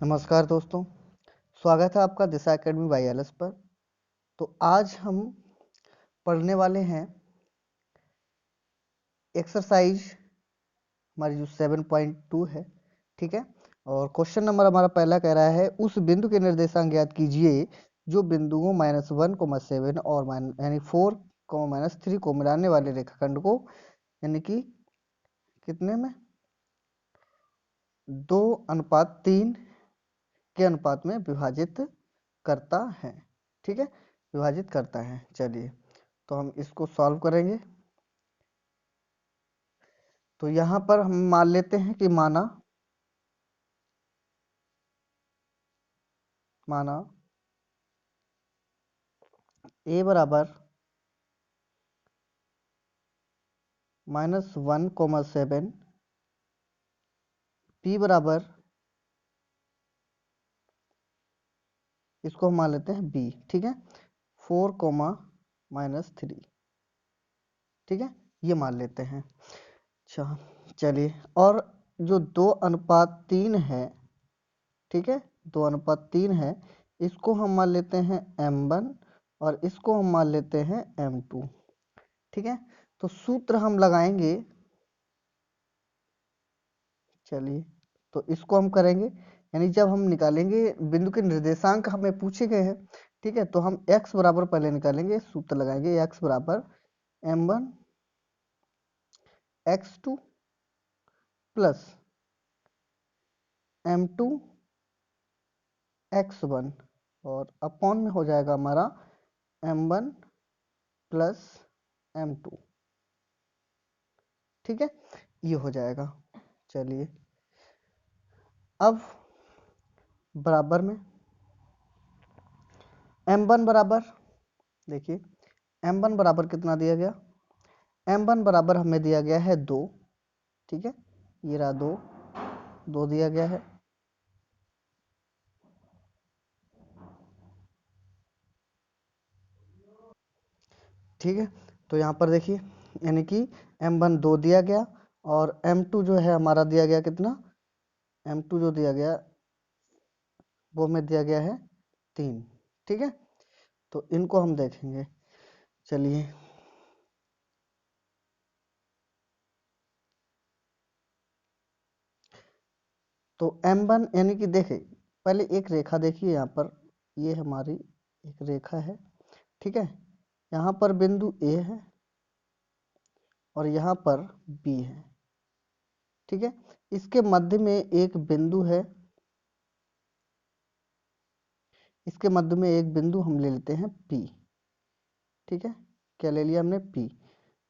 नमस्कार दोस्तों, स्वागत है आपका दिशा एकेडमी बाई एल एस पर। तो आज हम पढ़ने वाले हैं एक्सरसाइज हमारी जो 7.2 है, ठीक है। और क्वेश्चन नंबर हमारा पहला कह रहा है उस बिंदु के निर्देशांक ज्ञात कीजिए जो बिंदुओं -1, 7 और यानी 4, -3 को मिलाने वाले रेखाखंड को यानी कि कितने में 2:3 के अनुपात में विभाजित करता है, ठीक है, विभाजित करता है। चलिए तो हम इसको सॉल्व करेंगे। तो यहाँ पर हम मान लेते हैं कि माना a बराबर -1, 7, p बराबर इसको हम मान लेते हैं b, ठीक है, 4, -3, ठीक है, ये मान लेते हैं। अच्छा चलिए, और जो 2:3 है, ठीक है, 2:3 है, इसको हम मान लेते हैं m1 और इसको हम मान लेते हैं m2, ठीक है। तो सूत्र हम लगाएंगे, चलिए तो इसको हम करेंगे, यानी जब हम निकालेंगे बिंदु के निर्देशांक हमें पूछे गए हैं, ठीक है, तो हम x बराबर पहले निकालेंगे, सूत्र लगाएंगे x बराबर m1 x2 plus m2 x1 और अपॉन में हो जाएगा हमारा m1 प्लस m2, ठीक है, ये हो जाएगा। चलिए अब बराबर में m1 बराबर, देखिए m1 बराबर कितना दिया गया, m1 बराबर हमें दिया गया है 2, ठीक है, ये रहा 2 दिया गया है, ठीक है। तो यहाँ पर देखिए यानी कि m1 2 दिया गया और m2 जो है हमारा दिया गया कितना, m2 जो दिया गया वो हमें दिया गया है 3, ठीक है। तो इनको हम देखेंगे, चलिए तो m1 यानी कि देखे पहले एक रेखा देखिए, यहाँ पर ये हमारी एक रेखा है, ठीक है, यहाँ पर बिंदु A है और यहाँ पर B है, ठीक है, इसके मध्य में एक बिंदु है, इसके मध्य में एक बिंदु हम ले लेते हैं P, ठीक है, क्या ले लिया हमने P।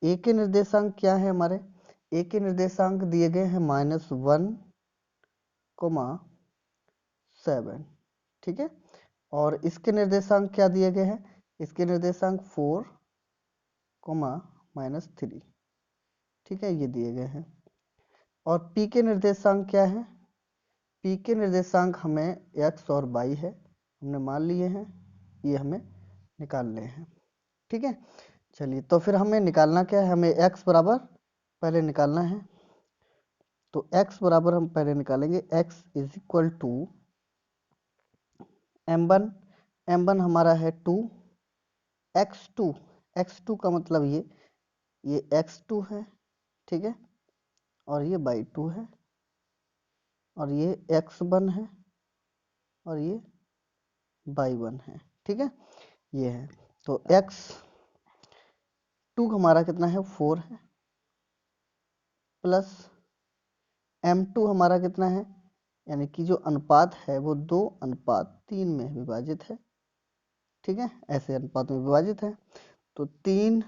A के निर्देशांक क्या है हमारे, A के निर्देशांक दिए गए हैं -1, 7, ठीक है, और इसके निर्देशांक क्या दिए गए हैं, इसके निर्देशांक 4, -3, ठीक है, ये दिए गए हैं। और P के निर्देशांक क्या है, P के निर्देशांक हमें x और y है, हमने मान लिए हैं, ये हमें निकालने हैं, ठीक है। चलिए तो फिर हमें निकालना क्या है, हमें x बराबर पहले निकालना है। तो x बराबर हम पहले निकालेंगे, x is equal to m1 हमारा है 2, x2 का मतलब ये x2 है, ठीक है, और ये y2 है और ये x1 है और ये y1 है, ठीक है, ये है। तो x2 हमारा कितना है 4 है, प्लस m2 हमारा कितना है, यानी कि जो अनुपात है वो 2:3 में विभाजित है, ठीक है, ऐसे अनुपात में विभाजित है। तो 3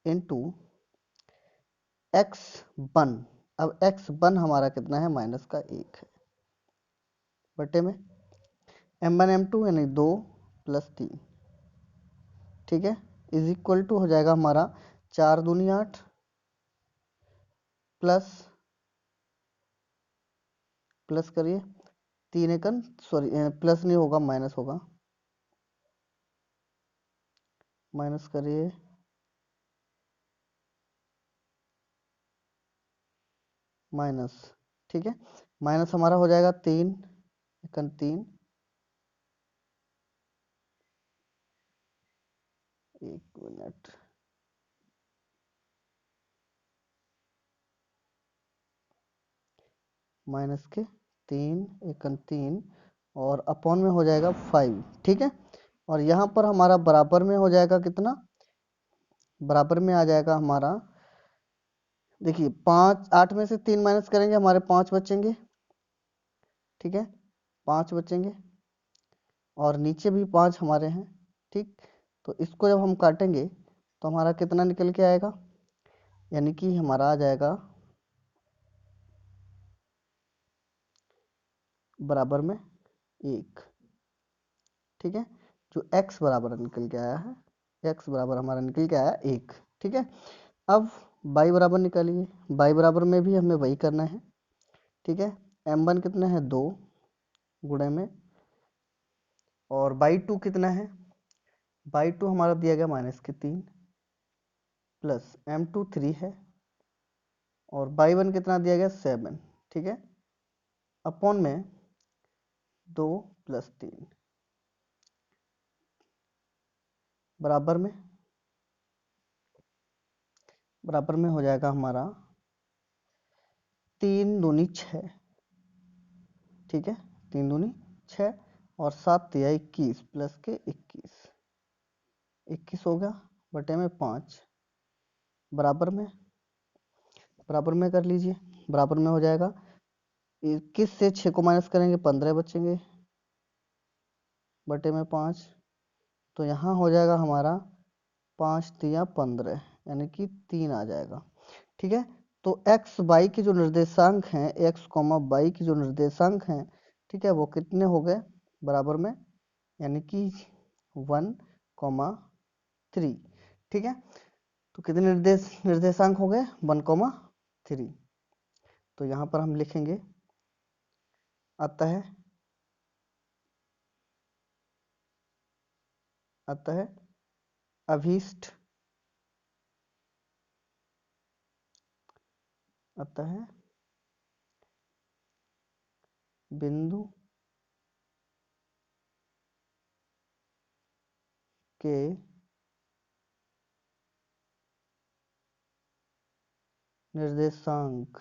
इंटू x1, अब x1 हमारा कितना है -1 है, बटे में m1 m2 यानी 2 + 3, ठीक है, इज इक्वल टू हो जाएगा हमारा 4 दूनी 8 प्लस करिए 3 एकन, सॉरी प्लस नहीं होगा, माइनस होगा, माइनस करिए माइनस ठीक है, माइनस हमारा हो जाएगा 3 एकन 3, एक मिनट, माइनस के 3 एकन 3 और अपॉन में हो जाएगा 5। ठीक है, और यहाँ पर हमारा बराबर में हो जाएगा कितना, बराबर में आ जाएगा हमारा, देखिए 5, 8 में से 3 माइनस करेंगे हमारे 5 बचेंगे। ठीक है, 5 बचेंगे और नीचे भी 5 हमारे हैं। ठीक, तो इसको जब हम काटेंगे तो हमारा कितना निकल के आएगा, यानी कि हमारा आ जाएगा बराबर में 1। ठीक है, जो x बराबर निकल के आया है, x बराबर हमारा निकल के आया 1। ठीक है, अब y बराबर निकालिए, y बराबर में भी हमें वही करना है। ठीक है, m1 कितना है 2 गुणे में, और y2 कितना है, y2 हमारा दिया गया माइनस के 3 प्लस m2 3 है, और y1 कितना दिया गया 7। ठीक है, अपॉन में 2 प्लस 3 बराबर में, बराबर में हो जाएगा हमारा 3 दूनी 6। ठीक है, 3 दूनी 6 और 7 या 21 प्लस के 21, 21 हो गया बटे में 5 बराबर में, बराबर में कर लीजिए, बराबर में हो जाएगा 21 से 6 को माइनस करेंगे 15 बचेंगे बटे में 5, तो यहाँ हो जाएगा हमारा 5 तिया 15 यानी कि 3 आ जाएगा। ठीक है, तो x y के जो निर्देशांक हैं, x y के जो निर्देशांक हैं, ठीक है, वो कितने हो गए बराबर में, यानी कि 1, 3। ठीक है, तो कितने निर्देशांक हो गए 1, 3। तो यहाँ पर हम लिखेंगे अतः अभीष्ट, अतः बिंदु के निर्देशांक,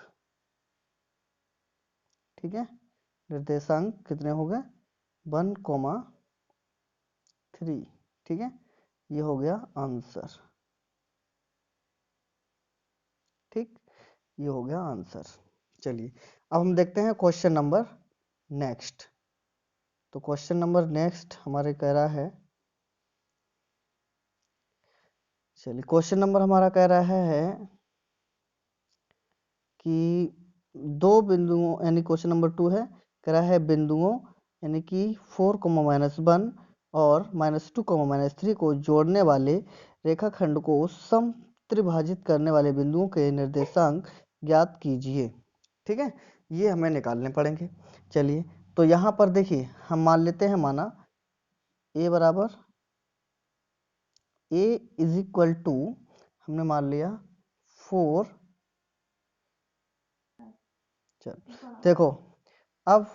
ठीक है, निर्देशांक कितने हो गए 1, 3। ठीक है, ये हो गया आंसर। ठीक, ये हो गया आंसर। चलिए अब हम देखते हैं क्वेश्चन नंबर नेक्स्ट। तो क्वेश्चन नंबर नेक्स्ट हमारे कह रहा है, चलिए क्वेश्चन नंबर हमारा कह रहा है कि दो बिंदुओं, यानी क्वेश्चन नंबर 2 है, कह रहा है बिंदुओं यानी कि 4, -1 और -2, -3 को जोड़ने वाले रेखाखंड को समत्रिभाजित करने वाले बिंदुओं के निर्देशांक ज्ञात कीजिए। ठीक है, ये हमें निकालने पड़ेंगे। चलिए, तो यहाँ पर देखिए हम मान लेते हैं, माना a बराबर a इज इक्वल टू, हमने मान लिया 4। चल देखो, अब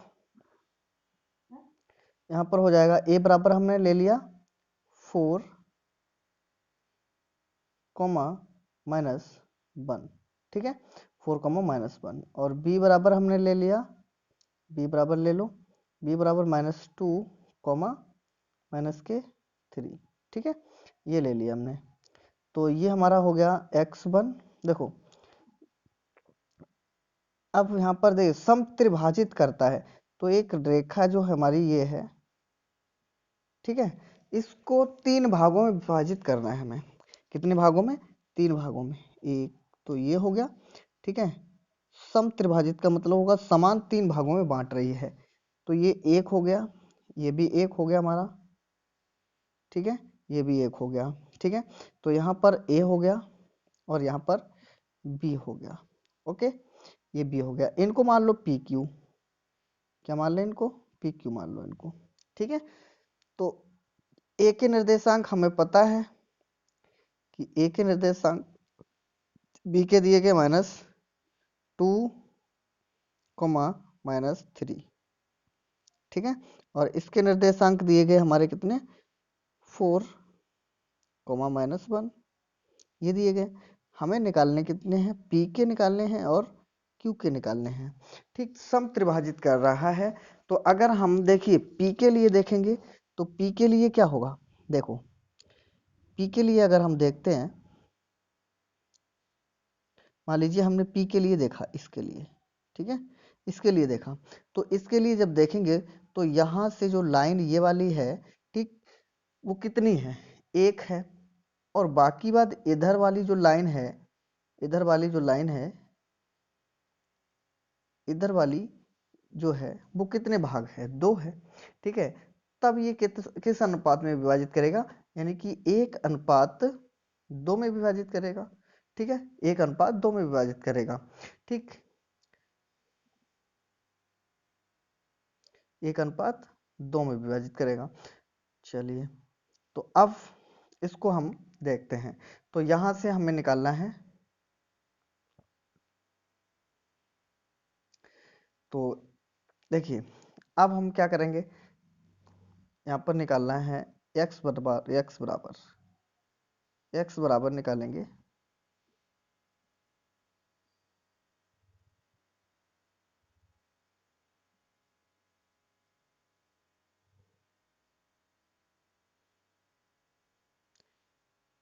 यहाँ पर हो जाएगा a बराबर हमने ले लिया 4, -1। ठीक है, 4, -1 और b बराबर हमने ले लिया, b बराबर ले लो, b बराबर -2, -3। ठीक है, ये ले लिया हमने। तो ये हमारा हो गया x1। देखो अब यहाँ पर देखिए समत्रिभाजित करता है, तो एक रेखा जो हमारी ये है, ठीक है, इसको 3 भागों में विभाजित करना है हमें। कितने भागों में, 3 भागों में। एक तो ये हो गया, ठीक है, समत्रिभाजित का मतलब होगा समान 3 भागों में बांट रही है, तो ये 1 हो गया, ये भी 1 हो गया हमारा। ठीक है, ये भी 1 हो गया। ठीक है, तो यहाँ पर a हो गया और यहाँ पर b हो गया। ओके, ये b हो गया, इनको मान लो पी क्यू, क्या मान लें इनको, पी क्यू मान लो इनको। ठीक है, तो a के निर्देशांक हमें पता है कि a के निर्देशांक b के दिए गए -2, कोमा -3, ठीक है। और इसके निर्देशांक दिए गए हमारे कितने, 4, -1, ये दिए गए। हमें निकालने कितने हैं, पी के निकालने हैं और क्यू के निकालने हैं, ठीक। सम त्रिभाजित कर रहा है, तो अगर हम देखिए पी के लिए देखेंगे तो पी के लिए क्या होगा, देखो पी के लिए अगर हम देखते हैं, मान लीजिए हमने पी के लिए देखा, इसके लिए, ठीक है, इसके लिए देखा, तो इसके लिए जब देखेंगे तो यहाँ से जो लाइन ये वाली है, ठीक, वो कितनी है, 1 है। और बाकी बात इधर वाली जो लाइन है, इधर वाली जो लाइन है, इधर वाली जो है वो कितने भाग है, 2 है, ठीक है। तब ये किस अनुपात में विभाजित करेगा, यानी कि 1:2 में विभाजित करेगा, ठीक है, 1:2 में विभाजित करेगा, ठीक, 1:2 में विभाजित करेगा। चलिए, तो अब इसको हम देखते हैं, तो यहां से हमें निकालना है, तो देखिए अब हम क्या करेंगे, यहाँ पर निकालना है x बराबर निकालेंगे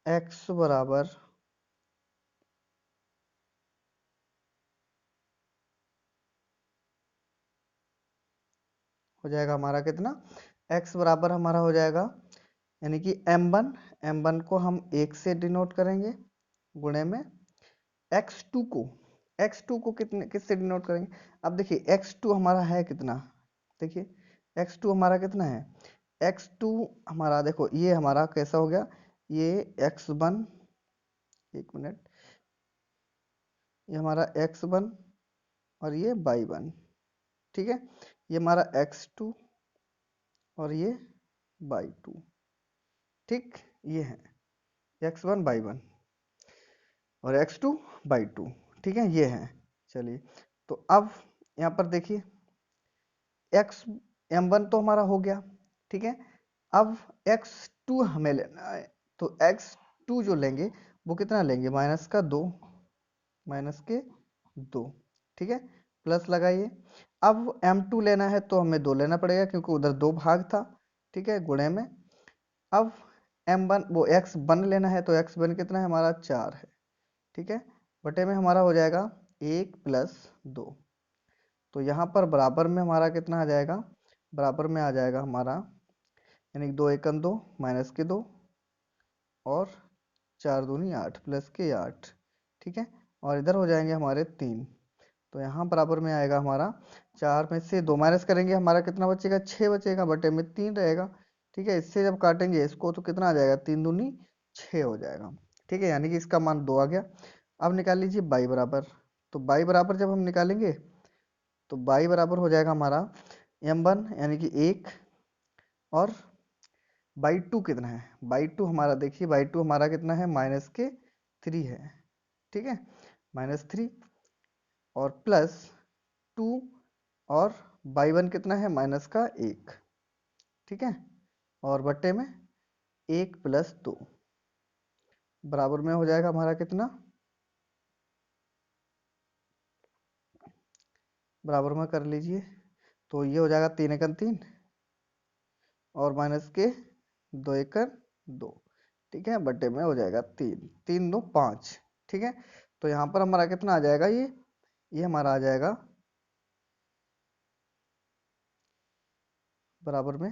x बराबर हो जाएगा हमारा कितना, x बराबर हमारा हो जाएगा, यानी कि m1 को हम 1 से डिनोट करेंगे, गुणे में x2 को कितने किससे डिनोट करेंगे। अब देखिए x2 हमारा है कितना, देखिए x2 हमारा कितना है, x2 हमारा देखो ये हमारा कैसा हो गया, ये x1, एक मिनट, ये हमारा x1 और ये y1, ठीक है, ये हमारा x2 और ये y2, ठीक, ये है x1 y1 और x2 y2, ठीक है, ये है। चलिए, तो अब यहाँ पर देखिए m1 तो हमारा हो गया, ठीक है। अब x2 हमें लेना है, तो x2 जो लेंगे वो कितना लेंगे, -2, ठीक है, प्लस लगाइए। अब m2 लेना है तो हमें 2 लेना पड़ेगा क्योंकि उधर 2 भाग था, ठीक है, गुणे में। अब m1 वो x1 लेना है तो x1 कितना है हमारा, 4 है, ठीक है, बटे में हमारा हो जाएगा 1 + 2, तो यहाँ पर बराबर में हमारा कितना आ जाएगा, बराबर में आ जाएगा हमारा, यानी 2 एकम 2 -2 और 4 दूनी 8 प्लस के 8, ठीक है, और इधर हो जाएंगे हमारे 3, तो यहाँ बराबर में आएगा हमारा, 4 में से 2 माइनस करेंगे हमारा कितना बचेगा, 6 बचेगा, बटे में 3 रहेगा, ठीक है। इससे जब काटेंगे इसको तो कितना आ जाएगा, 3 दूनी 6 हो जाएगा, ठीक है, यानी कि इसका मान 2 आ गया। अब निकाल लीजिए y बराबर, तो y बराबर जब हम निकालेंगे तो y बराबर हो जाएगा हमारा m1 यानी कि 1 और y2 कितना है, y2 हमारा देखिए y2 हमारा कितना है, -3 है, ठीक है, -3 और +2 और y1 कितना है, -1, ठीक है, और बट्टे में 1 + 2 बराबर में हो जाएगा हमारा कितना, बराबर में कर लीजिए, तो ये हो जाएगा 3 एकम 3 और -2 एकम 2, ठीक है, बट्टे में हो जाएगा 3, 3 2 5, ठीक है। तो यहाँ पर हमारा कितना आ जाएगा, ये हमारा आ जाएगा बराबर में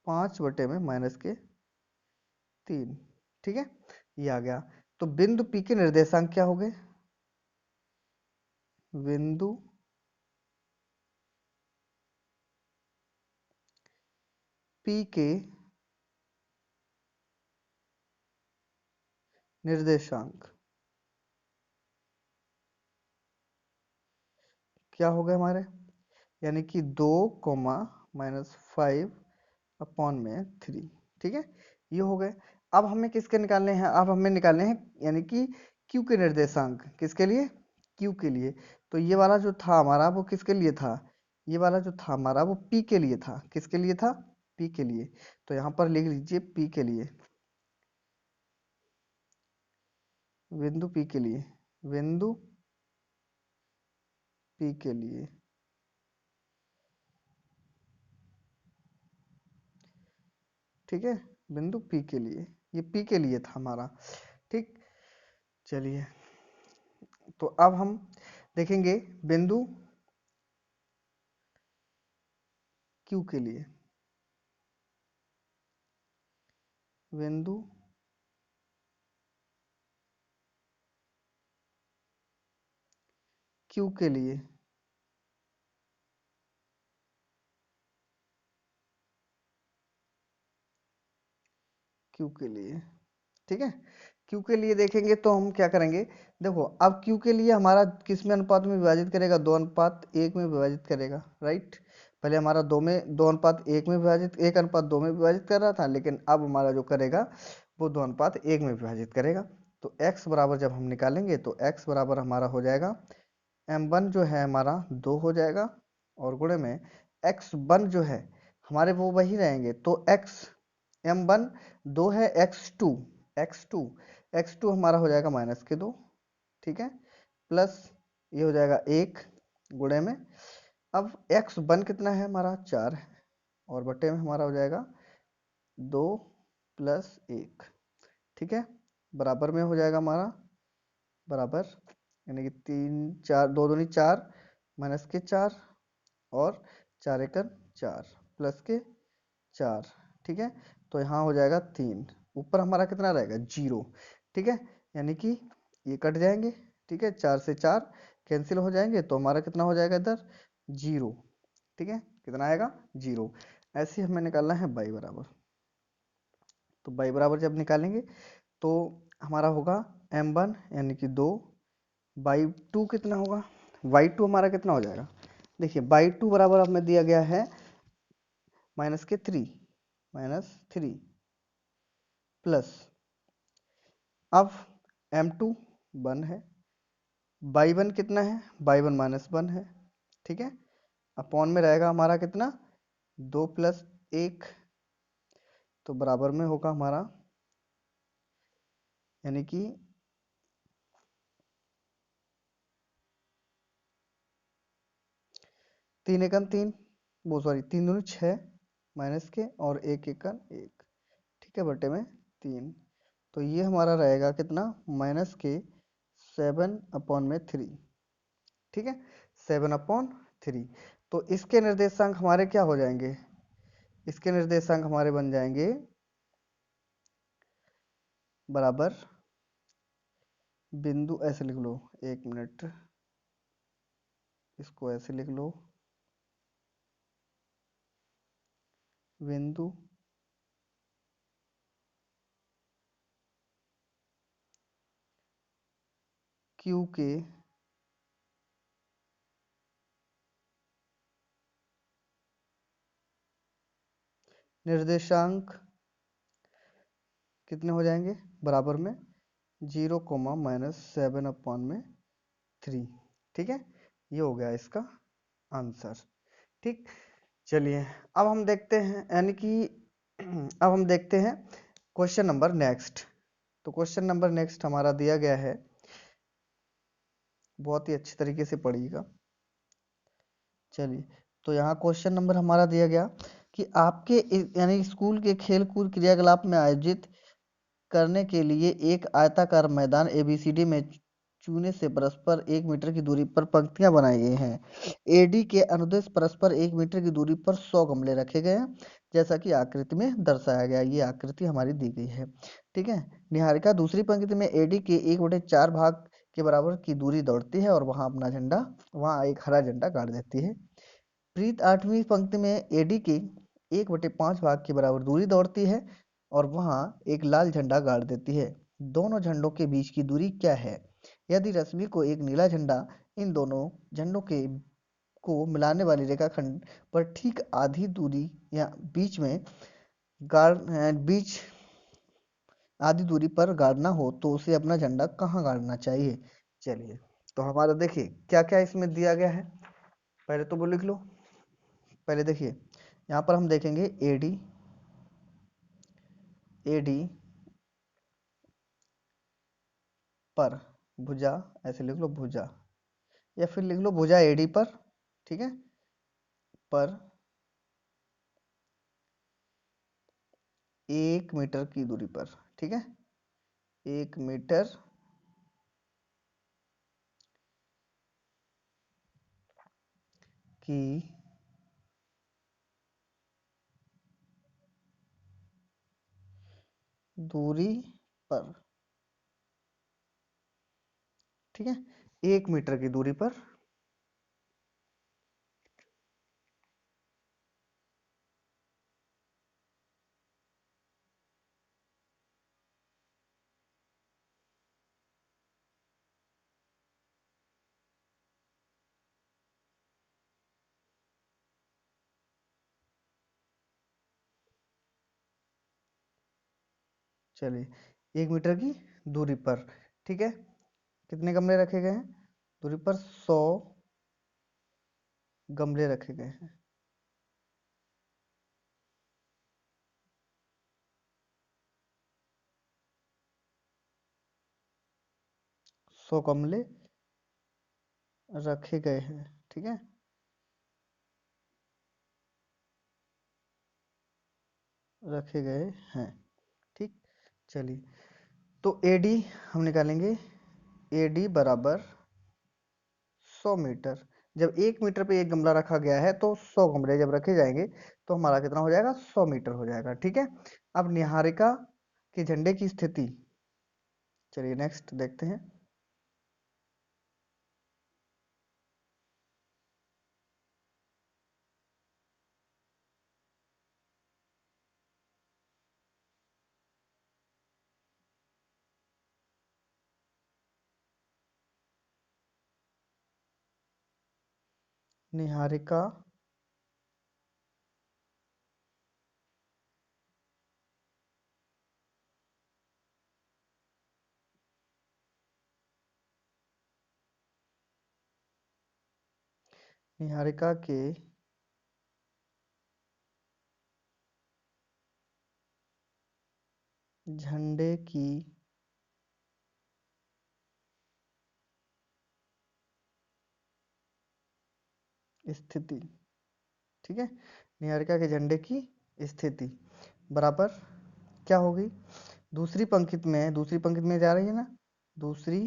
5 बटे में -3, ठीक है, ये आ गया। तो बिंदु P के निर्देशांक क्या हो गए, बिंदु P के निर्देशांक क्या हो गए हमारे, यानी कि 2, -5/3, ठीक है, ये हो गए। अब हमें किसके निकालने हैं, अब हमें निकालने हैं यानी कि Q के निर्देशांक, किसके लिए, Q के लिए। तो ये वाला जो था हमारा वो किसके लिए था, ये वाला जो था हमारा वो P के लिए था। किसके लिए था, P के लिए। तो यहाँ पर लिख लीजिए P के लिए, बिंदु P के लिए, बिंदु P के लिए। ठीक है, बिंदु P के लिए, ये P के लिए था हमारा। ठीक, चलिए तो अब हम देखेंगे बिंदु Q के लिए, बिंदु Q के लिए। Q के लिए, ठीक है, Q के लिए देखेंगे तो हम क्या करेंगे, देखो अब Q के लिए हमारा किस में अनुपात में विभाजित करेगा, 2:1 में विभाजित करेगा, राइट। पहले हमारा 2:1 में विभाजित, 1:2 में विभाजित कर रहा था, लेकिन अब हमारा जो करेगा वो 2:1 में विभाजित करेगा। तो x बराबर जब हम निकालेंगे तो x बराबर हमारा हो जाएगा m1 जो है हमारा 2 हो जाएगा, और गुणे में x1 जो है हमारे वो वही रहेंगे। तो m1 2 है, x2 हमारा हो जाएगा -2, ठीक है, प्लस ये हो जाएगा 1 गुणे में, अब x1 कितना है हमारा 4 है, और बटे में हमारा हो जाएगा 2 + 1, ठीक है, बराबर में हो जाएगा हमारा, बराबर यानी कि 3 4 2 दूनी 4 -4 और 4 एकन 4 प्लस के 4, ठीक है। तो यहाँ हो जाएगा 3, ऊपर हमारा कितना रहेगा 0, ठीक है, यानी कि ये कट जाएंगे, ठीक है, 4 से 4 कैंसिल हो जाएंगे, तो हमारा कितना हो जाएगा इधर 0, ठीक है, कितना आएगा 0। ऐसे ही हमें निकालना है y बराबर। तो y बराबर जब निकालेंगे तो हमारा होगा m1 यानी कि 2, y2 कितना होगा, y2 हमारा कितना हो जाएगा, देखिए y2 बराबर हमें दिया गया है -3 प्लस, अब m2 1 है, y1 कितना है, y1 -1 है, ठीक है, अपॉन में रहेगा हमारा कितना 2 + 1, तो बराबर में होगा हमारा, यानी कि 3 एकन 3, वो सॉरी 3 दूनी 6 माइनस के और 1 एकन 1, ठीक है, बटे में 3, तो ये हमारा रहेगा कितना -7/3, ठीक है, 7/3। तो इसके निर्देशांक हमारे क्या हो जाएंगे, इसके निर्देशांक हमारे बन जाएंगे बराबर, बिंदु ऐसे लिख लो, 1 मिनट, इसको ऐसे लिख लो, बिंदु Q के निर्देशांक कितने हो जाएंगे, बराबर में 0, -7/3, ठीक है, ये हो गया इसका आंसर। ठीक, चलिए अब हम देखते हैं, यानी कि अब हम देखते हैं क्वेश्चन नंबर नेक्स्ट। तो क्वेश्चन नंबर नेक्स्ट हमारा दिया गया है, बहुत ही अच्छी तरीके से पढ़िएगा। चलिए, तो यहाँ क्वेश्चन नंबर हमारा दिया गया कि आपके यानी स्कूल के खेल कूद क्रियाकलाप में आयोजित करने के लिए एक आयताकार मैदान ABCD में चूने से परस्पर 1 मीटर की दूरी पर पंक्तियां बनाई गई हैं। AD के अनुदेश परस्पर 1 मीटर की दूरी पर 100 गमले रखे गए हैं, जैसा कि आकृति में दर्शाया गया। ये आकृति हमारी दी गई है, ठीक है। निहारिका दूसरी पंक्ति में AD के 1/4 भाग के बराबर की दूरी दौड़ती है और वहां एक हरा झंडा गाड़ देती है। प्रीत 8वीं पंक्ति में AD के 1/5 भाग के बराबर दूरी दौड़ती है और वहां एक लाल झंडा गाड़ देती है। दोनों झंडों के बीच की दूरी क्या है? यदि रश्मि को एक नीला झंडा इन दोनों झंडों के को मिलाने वाली रेखाखंड पर ठीक आधी दूरी या बीच आधी दूरी पर गाड़ना हो तो उसे अपना झंडा कहाँ गाड़ना चाहिए? चलिए तो हमारा देखिए क्या क्या इसमें दिया गया है, पहले तो वो लिख लो। पहले देखिए यहाँ पर हम देखेंगे एडी, एडी पर भुजा, ऐसे लिख लो भुजा, या फिर लिख लो भुजा एडी पर, ठीक है, पर 1 मीटर की दूरी पर, ठीक है, 1 मीटर की दूरी पर, ठीक है, 1 मीटर की दूरी पर चलिए 1 मीटर की दूरी पर, ठीक है, कितने गमले रखे गए हैं, दूरी पर 100 गमले रखे गए हैं। 100 गमले रखे गए हैं, ठीक है, रखे गए हैं, ठीक। चलिए तो एडी हम निकालेंगे, एडी बराबर 100 मीटर। जब 1 मीटर पे एक गमला रखा गया है तो 100 गमले जब रखे जाएंगे तो हमारा कितना हो जाएगा, 100 मीटर हो जाएगा, ठीक है। अब निहारिका के झंडे की स्थिति, चलिए नेक्स्ट देखते हैं। निहारिका निहारिका के झंडे की स्थिति, ठीक है, निहारिका के झंडे की स्थिति बराबर क्या होगी, दूसरी पंक्ति में जा रही है ना, दूसरी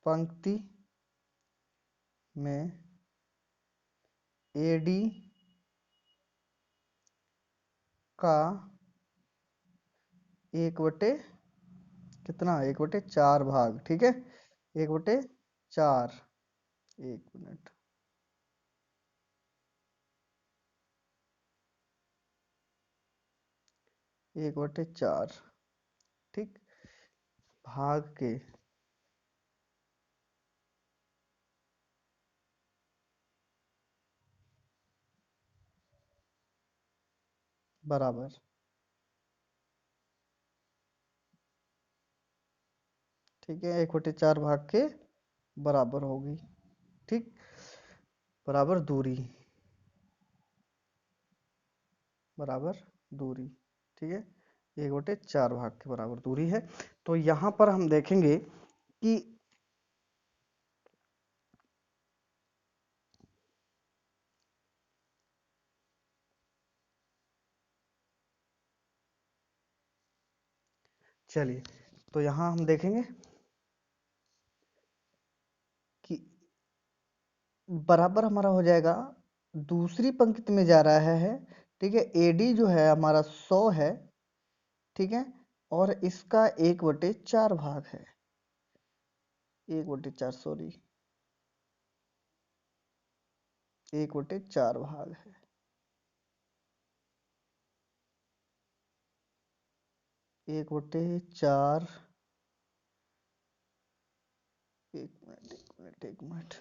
पंक्ति में एडी का 1/, कितना, 1/4 भाग, ठीक है, 1/4, 1 मिनट, 1/4, ठीक, भाग के बराबर, ठीक है, 1/4 भाग के बराबर होगी, ठीक, बराबर दूरी, बराबर दूरी, ठीक है, 1/4 भाग के बराबर दूरी है। तो यहाँ पर हम देखेंगे कि चलिए तो यहाँ हम देखेंगे कि बराबर हमारा हो जाएगा, दूसरी पंक्ति में जा रहा है, ठीक है, एडी जो है हमारा 100 है, ठीक है, और इसका 1/4 भाग है, 1/4 सॉरी, 1/4 भाग है, 1/4, 1 मिनट,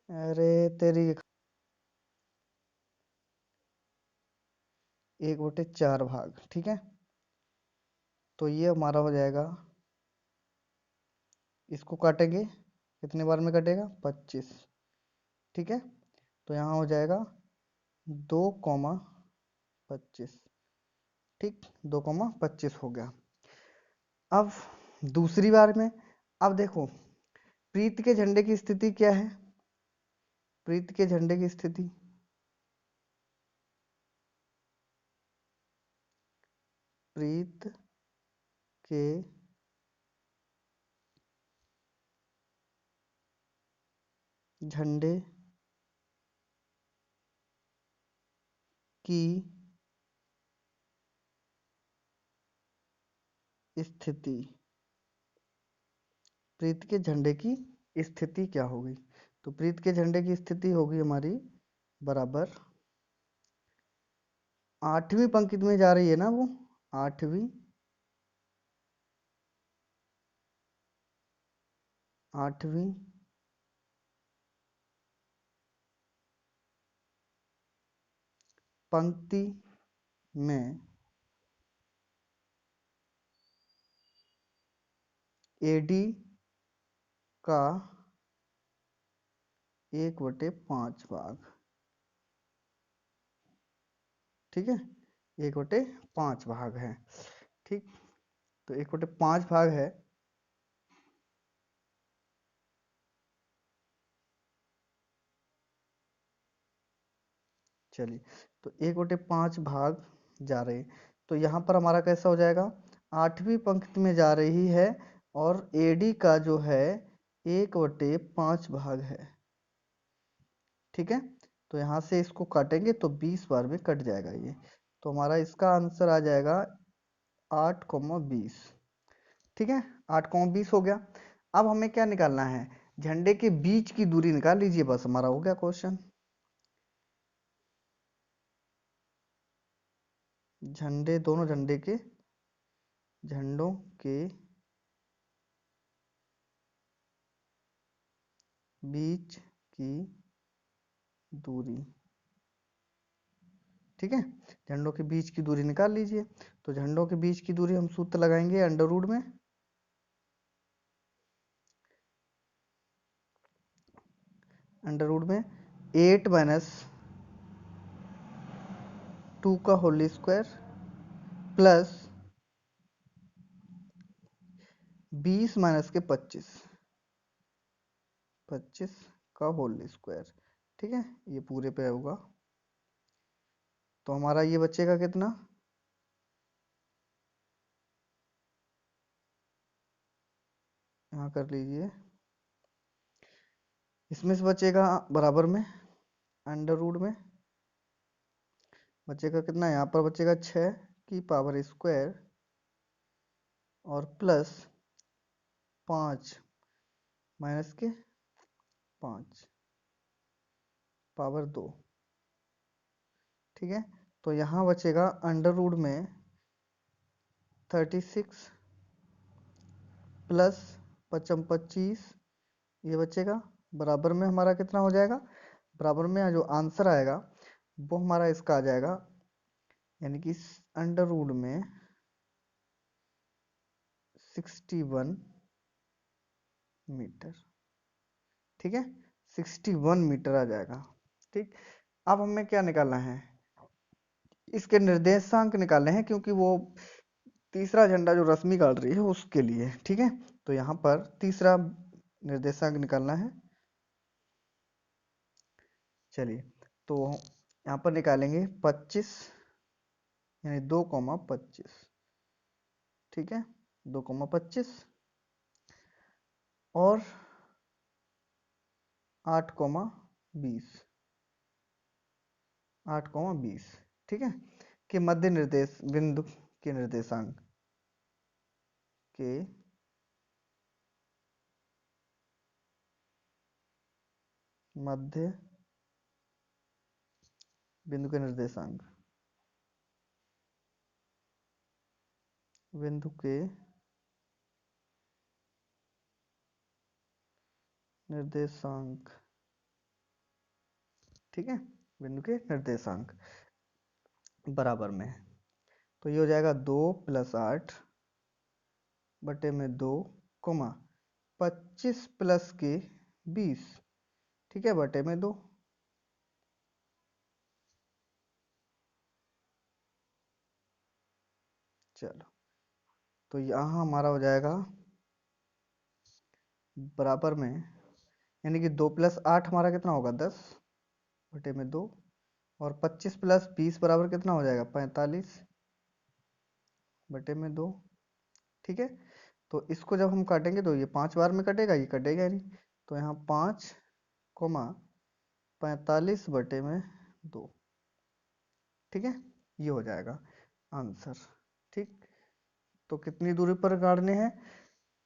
अरे तेरी, 1/4 भाग, ठीक है, तो ये हमारा हो जाएगा, इसको काटेंगे, कितने बार में कटेगा, 25। ठीक है, तो यहाँ हो जाएगा 2,25। ठीक, 2,25 हो गया। अब दूसरी बार में, अब देखो प्रीत के झंडे की स्थिति क्या है, प्रीत के झंडे की स्थिति, प्रीत के झंडे की स्थिति, प्रीत के झंडे की स्थिति क्या होगी, तो प्रीत के झंडे की स्थिति होगी हमारी बराबर, 8वीं पंक्ति में जा रही है ना वो, 8वीं, 8वीं पंक्ति में एडी का 1/5 भाग। ठीक है, 1/5 भाग है। ठीक, तो 1/5 भाग है, चलिए, तो 1/5 भाग जा रहे, तो यहाँ पर हमारा कैसा हो जाएगा, 8वीं पंक्ति में जा रही है और एडी का जो है 1/5 भाग है। ठीक है, तो यहाँ से इसको काटेंगे तो 20 बार में कट जाएगा ये, तो हमारा इसका आंसर आ जाएगा 8,20। ठीक है, 8,20 हो गया। अब हमें क्या निकालना है, झंडे के बीच की दूरी निकाल लीजिए, बस हमारा हो गया क्वेश्चन। झंडे, दोनों झंडे के, झंडों के बीच की दूरी। ठीक है, झंडों के बीच की दूरी निकाल लीजिए, तो झंडों के बीच की दूरी हम सूत्र लगाएंगे अंडर रूट में, अंडर रूट में 8 - 2 का होल स्क्वायर प्लस 20 - के 25, 25 का होल स्क्वायर। ठीक है, ये पूरे पे होगा, तो हमारा ये बचेगा कितना, यहाँ कर लीजिए, इसमें से बचेगा बराबर में अंडर रूट में बचेगा कितना, यहाँ पर बचेगा 6 की पावर स्क्वायर और प्लस 5 माइनस के 5 पावर 2। ठीक है, तो यहाँ बचेगा अंडर रूट में 36 प्लस 25, ये बचेगा बराबर में, हमारा कितना हो जाएगा, बराबर में जो आंसर आएगा वो हमारा इसका आ जाएगा, यानी कि अंडर रूट में 61 मीटर। ठीक है, 61 मीटर आ जाएगा। ठीक, अब हमें क्या निकालना है, इसके निर्देशांक निकालने हैं, क्योंकि वो तीसरा झंडा जो रश्मि गाड़ रही है उसके लिए। ठीक है, तो यहाँ पर तीसरा निर्देशांक निकालना है। चलिए, तो यहाँ पर निकालेंगे 25, यानी 2,25। ठीक है, 2,25 और 8,20, 8,20। ठीक है, के मध्य निर्देश बिंदु के निर्देशांक के मध्य बिंदु के निर्देशांक, बिंदु के निर्देशांक। ठीक है, बिंदु के निर्देशांक बराबर में, तो ये हो जाएगा 2 + 8 बटे में 2 कोमा 25 प्लस के 20, ठीक है, बटे में 2। चलो, तो यहाँ हमारा हो जाएगा बराबर में, यानी कि 2 + 8 हमारा कितना होगा 10 बटे में 2, और 25 + 20 बराबर कितना हो जाएगा 45 बटे में 2, ठीक है। तो इसको जब हम काटेंगे तो ये 5 बार में कटेगा, ये कटेगा नहीं, तो यहाँ 5 कोमा 45 बटे में 2, ठीक है, ये हो जाएगा आंसर, ठीक। तो कितनी दूरी पर गाड़ने हैं,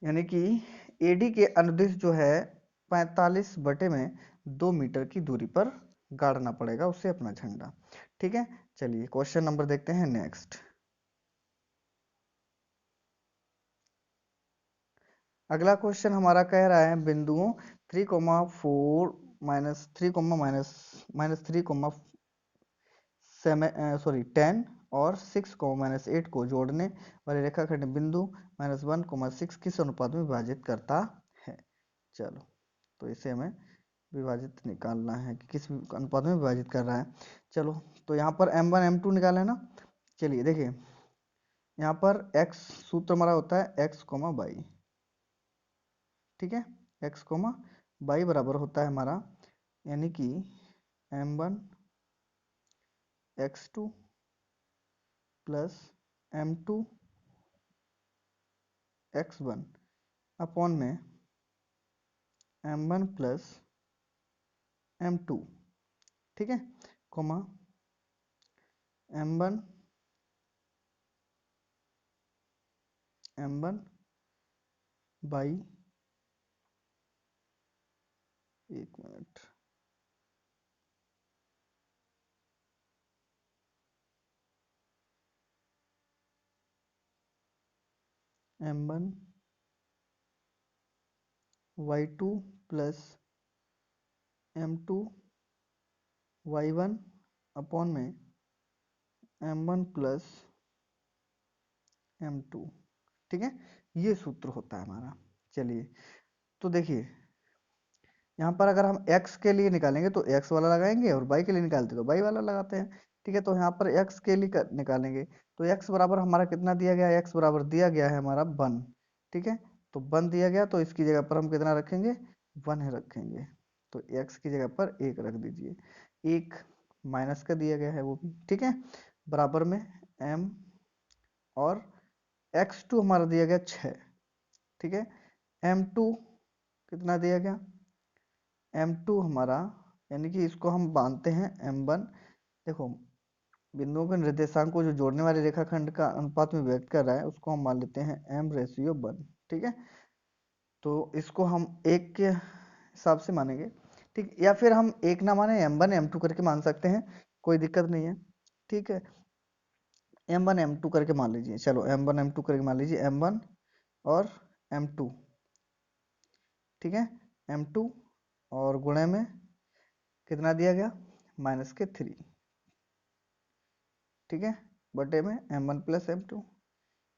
यानी कि एडी के अनुदिश जो है 45 बटे में 2 मीटर की दूरी पर गाड़ना पड़ेगा उसे अपना झंडा, ठीक है। चलिए क्वेश्चन नंबर देखते हैं नेक्स्ट। अगला क्वेश्चन हमारा कह रहा है बिंदुओं 3,4 -3, -10 और 6, -8 को जोड़ने वाले रेखाखंड बिंदु -1, 6 किस अनुपात में विभाजित करता है। चलो, तो इसे हमें विभाजित निकालना है कि किस अनुपात में विभाजित कर रहा है। चलो, तो यहाँ पर m1 m2 निकाले ना। चलिए देखिए, यहाँ पर x सूत्र हमारा होता है x, y, ठीक है, x, y बराबर होता है हमारा, यानी कि m1 x2 plus m2 x1 upon में m1 प्लस m2, ठीक है, कोमा m1 बाई, एक minute, m1 y2 plus m2 y1 upon में m1 प्लस m2, ठीक है, ये सूत्र होता है हमारा। चलिए, तो देखिए यहाँ पर अगर हम x के लिए निकालेंगे तो x वाला लगाएंगे, और y के लिए निकालते तो y वाला लगाते हैं, ठीक है। तो यहाँ पर x के लिए निकालेंगे तो x बराबर हमारा कितना दिया गया है, x बराबर दिया गया है हमारा 1, ठीक है। तो 1 दिया गया, तो इसकी जगह पर हम कितना रखेंगे 1 है रखेंगे, तो x की जगह पर 1 रख दीजिए, 1 माइनस का दिया गया है वो भी, ठीक है, बराबर में m, और x2 हमारा दिया गया 6, ठीक है, m2 कितना दिया गया m2 हमारा, यानी कि इसको हम बांधते हैं m1। देखो, बिंदुओं के निर्देशांक को जो जोड़ने वाले रेखाखंड का अनुपात में व्यक्त कर रहा है उसको हम मान लेते हैं m/1, ठीक है। तो इसको हम एक के हिसाब से मानेंगे, ठीक, या फिर हम एक ना माने m1 m2 करके मान सकते हैं, कोई दिक्कत नहीं है, ठीक है। m1 m2 करके मान लीजिए, चलो m1 m2 करके मान लीजिए, m1 और m2, ठीक है, m2 और गुणे में कितना दिया गया -3, ठीक है, बटे में m1 plus m2,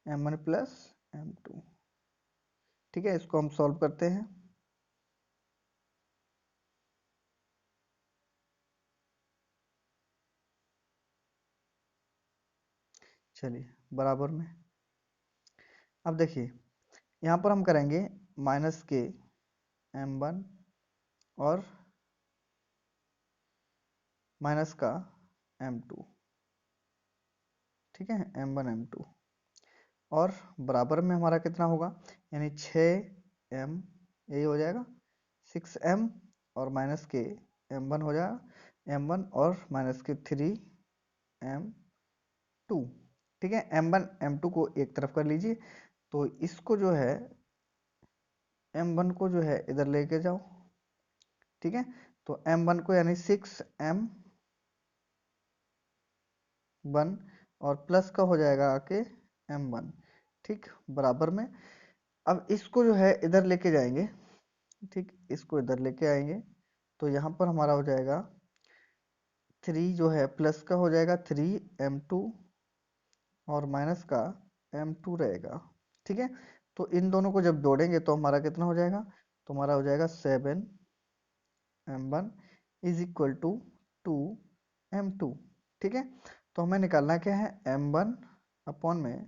m1 plus m2, ठीक है। इसको हम सॉल्व करते हैं, चलिए बराबर में, अब देखिए यहाँ पर हम करेंगे -m1 और -m2, ठीक है, m1 m2, और बराबर में हमारा कितना होगा, यानी 6m, यही हो जाएगा 6m, और माइनस के m1 हो जाएगा m1, और -3m2, ठीक है। m1 m2 को एक तरफ कर लीजिए, तो इसको जो है m1 को जो है इधर लेके जाओ, ठीक है। तो m1 को यानी 6m1, और प्लस का हो जाएगा आके m1, ठीक, बराबर में। अब इसको जो है इधर लेके जाएंगे, ठीक, इसको इधर लेके आएंगे, तो यहाँ पर हमारा हो जाएगा 3 जो है प्लस का हो जाएगा 3m2, और माइनस का m2 रहेगा, ठीक है। तो इन दोनों को जब जोड़ेंगे तो हमारा कितना हो जाएगा, तो हमारा हो जाएगा 7m1 is equal to 2m2। ठीक है, तो हमें निकालना क्या है, m1 अपॉन में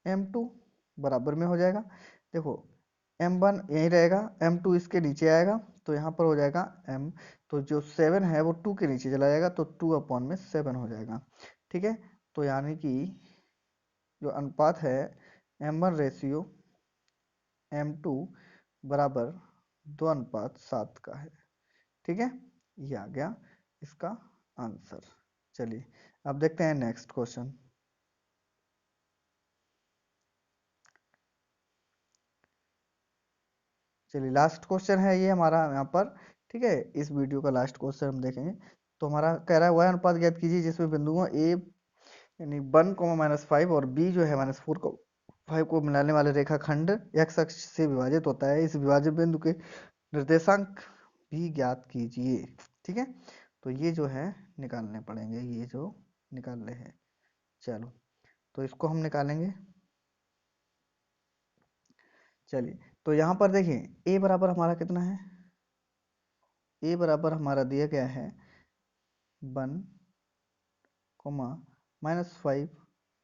m2 बराबर में हो जाएगा। देखो m1 यहीं रहेगा, m2 इसके नीचे आएगा, तो यहाँ पर हो जाएगा m, तो जो 7 है वो 2 के नीचे चला जाएगा, तो 2 अपॉन में 7 हो जाएगा। ठीक है, तो यानी कि जो अनुपात है m1 रेशियो m2 बराबर 2:7 का है। ठीक है, ये आ गया इसका आंसर। चलिए अब देखते हैं नेक्स्ट क्वेश्चन। चलिए लास्ट क्वेश्चन है ये हमारा यहाँ पर। ठीक है, इस वीडियो का लास्ट क्वेश्चन हम देखेंगे। तो हमारा कह रहा है वह अनुपात ज्ञात कीजिए जिसमें बिंदुओं ए यानी 1, -5 और बी जो है -4, 5 को मिलाने वाले रेखाखंड एक्स अक्ष से विभाजित होता है। इस विभाजित बिंदु के निर्देशांक भी ज्ञात कीजिए। ठीक है, तो ये जो है निकालने पड़ेंगे, ये जो निकालने हैं। चलो तो इसको हम निकालेंगे। चलिए तो यहाँ पर देखिए a बराबर हमारा कितना है, a बराबर हमारा दिया गया है 1, -5,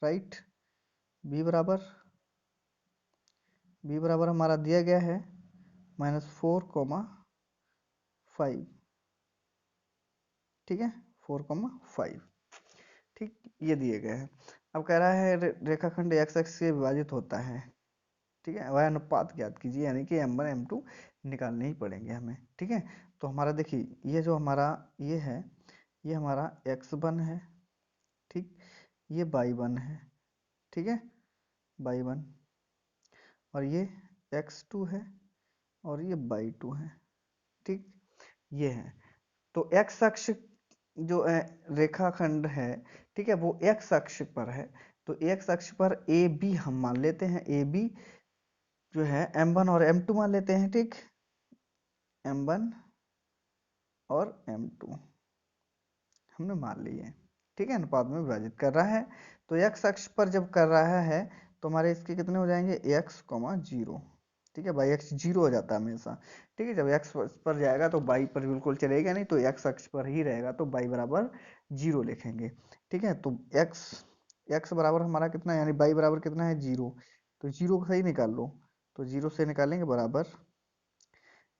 राइट। b बराबर हमारा दिया गया है -4, 5। ठीक है, 4, 5। ठीक, ये दिए गए हैं। अब कह रहा है रेखाखंड एक्स अक्ष से विभाजित होता है। ठीक है, वह अनुपात ज्ञात कीजिए, यानी कि m1 m2 निकालने ही पड़ेंगे हमें। ठीक है, तो हमारा देखिए ये जो हमारा ये है, ये हमारा x1 है। ठीक, ये y1 है। ठीक है, y1, और ये x2 है, और ये y2 है। ठीक, ये है। तो x अक्ष जो रेखाखंड है, ठीक है, वो x अक्ष पर है। तो x अक्ष पर ए बी हम मान लेते हैं, ए बी जो है m1 और m2 मान लेते हैं। ठीक, m1 और m2 हमने मान लिए। ठीक है, अनुपात में विभाजित कर रहा है। तो x अक्ष पर जब कर रहा है तो हमारे इसके कितने हो जाएंगे, x, 0। ठीक है, बाई एक्स 0 हो जाता है हमेशा। ठीक है, जब x पर जाएगा तो y पर बिल्कुल चलेगा नहीं, तो x अक्ष पर ही रहेगा, तो y बराबर 0 लिखेंगे। ठीक है, तो x बराबर हमारा कितना, यानी y बराबर कितना है, 0। तो 0 को सही निकाल लो, तो 0 से निकालेंगे बराबर,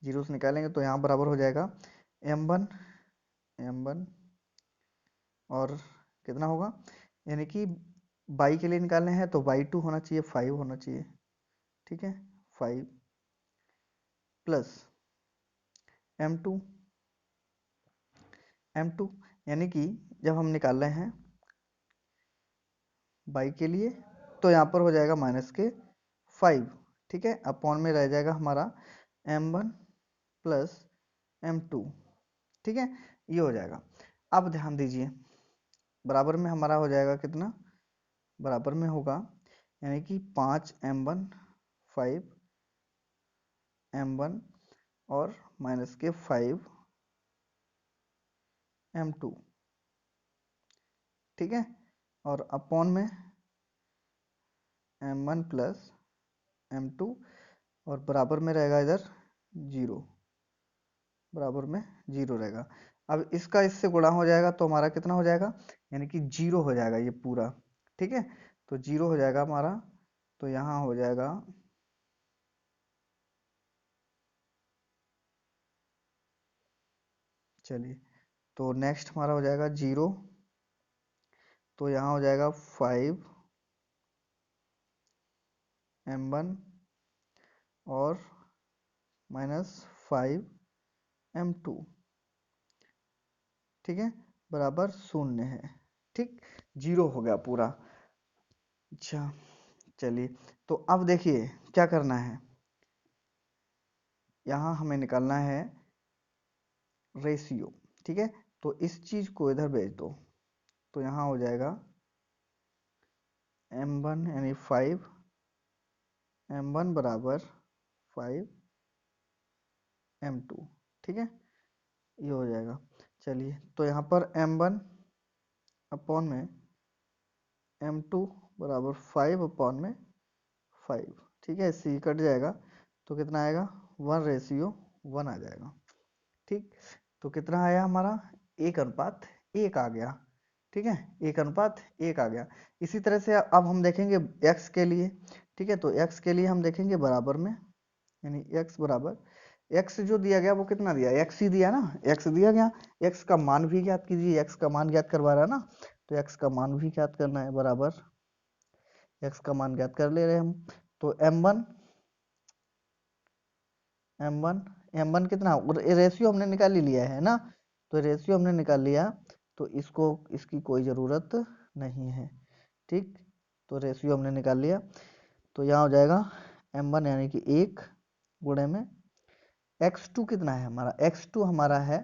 0 से निकालेंगे तो यहाँ बराबर हो जाएगा m1 और कितना होगा, यानी कि y के लिए निकालने हैं तो y2 होना चाहिए, 5 होना चाहिए। ठीक है, 5 प्लस m2 यानी कि जब हम निकाल रहे हैं y के लिए तो यहाँ पर हो जाएगा -5। ठीक है, अपॉन में रह जाएगा हमारा m1 प्लस m2। ठीक है, ये हो जाएगा। अब ध्यान दीजिए, बराबर में हमारा हो जाएगा कितना, बराबर में होगा यानी कि 5m1, 5m1 और -5m2। ठीक है, और अपॉन में m1 प्लस m2, और बराबर में रहेगा इधर 0, बराबर में 0 रहेगा। अब इसका इससे गुणा हो जाएगा तो हमारा कितना हो जाएगा, यानी कि 0 हो जाएगा ये पूरा। ठीक है, तो 0 हो जाएगा हमारा, तो यहाँ हो जाएगा चलिए, तो नेक्स्ट हमारा हो जाएगा 0, तो यहाँ हो जाएगा 5m1 और -5m2। ठीक है, बराबर 0 है। ठीक, 0 हो गया पूरा। अच्छा, चलिए तो अब देखिए क्या करना है, यहाँ हमें निकालना है रेशियो। ठीक है, तो इस चीज को इधर भेज दो, तो यहाँ हो जाएगा m1 यानी 5m1 बराबर 5m2। ठीक है, ये हो जाएगा। चलिए तो यहाँ पर m1 अपॉन में m2 बराबर 5 अपॉन में 5। ठीक है, सी कट जाएगा तो कितना आएगा 1:1 आ जाएगा। ठीक, तो कितना आया हमारा 1:1 आ गया। ठीक है, 1:1 आ गया। इसी तरह से अब हम देखेंगे x के लिए। ठीक है, तो x के लिए हम देखेंगे बराबर में, यानी x बराबर x जो दिया गया वो कितना दिया, x ही दिया ना, x दिया गया। x का मान भी ज्ञात कीजिए, x का मान ज्ञात करवा रहा है ना, तो x का मान भी ज्ञात करना है, बराबर x का मान ज्ञात कर ले रहे हैं हम। तो m1 कितना, रेशियो हमने निकाल ही लिया है ना, तो रेशियो हमने निकाल लिया, तो इसको इसकी कोई ज़रूरत नहीं है। ठीक, तो रेशियो हमने निकाल लिया, तो यहाँ हो जाएगा m1 यानी कि 1 गुणे में x2 कितना है हमारा, x2 हमारा है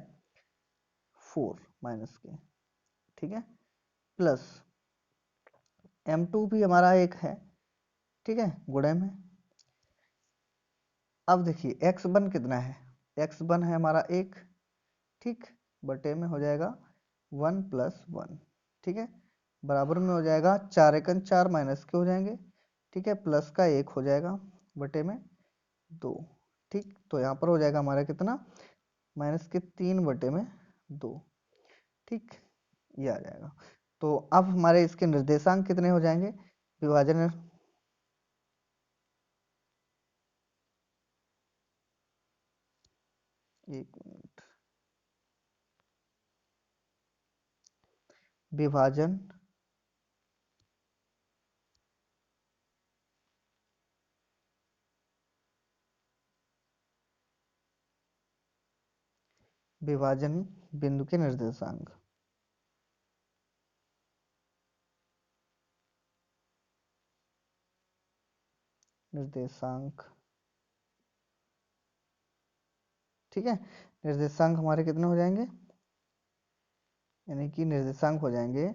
4 माइनस के। ठीक है, प्लस m2 भी हमारा 1 है। ठीक है, गुणे में, अब देखिए x1 कितना है, x1 है हमारा 1। ठीक, बटे में हो जाएगा 1 + 1। ठीक है, बराबर में हो जाएगा 4 × 4 माइनस के हो जाएंगे। ठीक है, प्लस का 1 हो जाएगा बटे में 2। ठीक, तो यहाँ पर हो जाएगा हमारा कितना, माइनस के 3 बटे में 2। ठीक, ये आ जाएगा। तो अब हमारे इसके निर्देशांक कितने हो जाएंगे, विभाजन, एक मिनट, विभाजन विभाजन बिंदु के निर्देशांक, निर्देशांक। ठीक है, निर्देशांक हमारे कितने हो जाएंगे, यानी कि निर्देशांक हो जाएंगे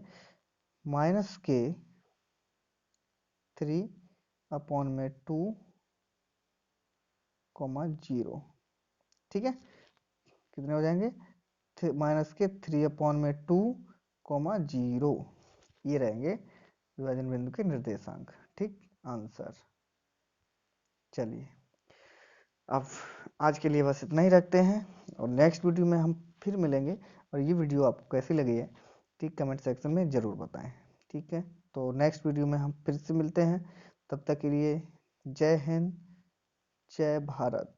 -3/2, 0। ठीक है, कितने हो जाएंगे, -3/2, 0। ये रहेंगे विभाजन बिंदु के निर्देशांक। ठीक, आंसर। चलिए, अब आज के लिए बस इतना ही रखते हैं, और नेक्स्ट वीडियो में हम फिर मिलेंगे। और ये वीडियो आपको कैसी लगी है, ठीक, कमेंट सेक्शन में ज़रूर बताएं। ठीक है, तो नेक्स्ट वीडियो में हम फिर से मिलते हैं, तब तक के लिए जय हिंद, जय भारत।